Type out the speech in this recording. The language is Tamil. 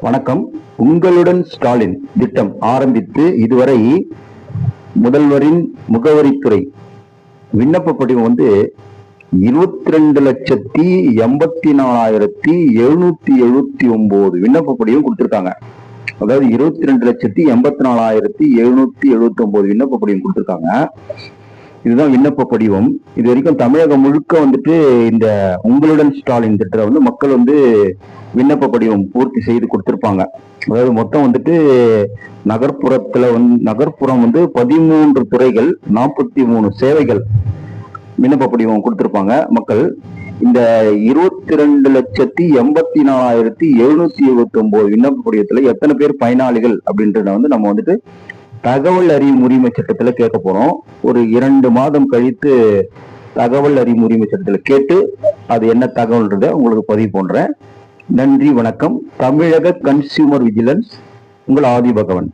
வணக்கம். உங்களுடன் ஸ்டாலின் திட்டம் ஆரம்பித்து இதுவரை முதல்வரின் முகவரித்துறை விண்ணப்ப படிவம் 22,84,779 விண்ணப்ப படிவம் கொடுத்திருக்காங்க. அதாவது 22,84,779 விண்ணப்ப படிவம் கொடுத்திருக்காங்க. இதுதான் விண்ணப்ப படிவம். இது வரைக்கும் தமிழகம் முழுக்க இந்த உங்களுடன் ஸ்டாலின் திட்டத்தை மக்கள் விண்ணப்ப படிவம் பூர்த்தி செய்து கொடுத்திருப்பாங்க. அதாவது மொத்தம் நகர்ப்புறம் 13 துறைகள் 43 சேவைகள் விண்ணப்ப படிவம் கொடுத்திருப்பாங்க மக்கள். இந்த 22,84,779 விண்ணப்ப படிவத்துல எத்தனை பேர் பயனாளிகள் அப்படின்றத நம்ம தகவல் அறியும் உரிமை சட்டத்துல கேட்க போறோம். ஒரு 2 மாதம் கழித்து தகவல் அறியும் உரிமை சட்டத்துல கேட்டு அது என்ன தகவல்ன்றத உங்களுக்கு பதிவு பண்றேன். நன்றி, வணக்கம். தமிழக கன்சியூமர் விஜிலன்ஸ், உங்கள் ஆதி பகவன்.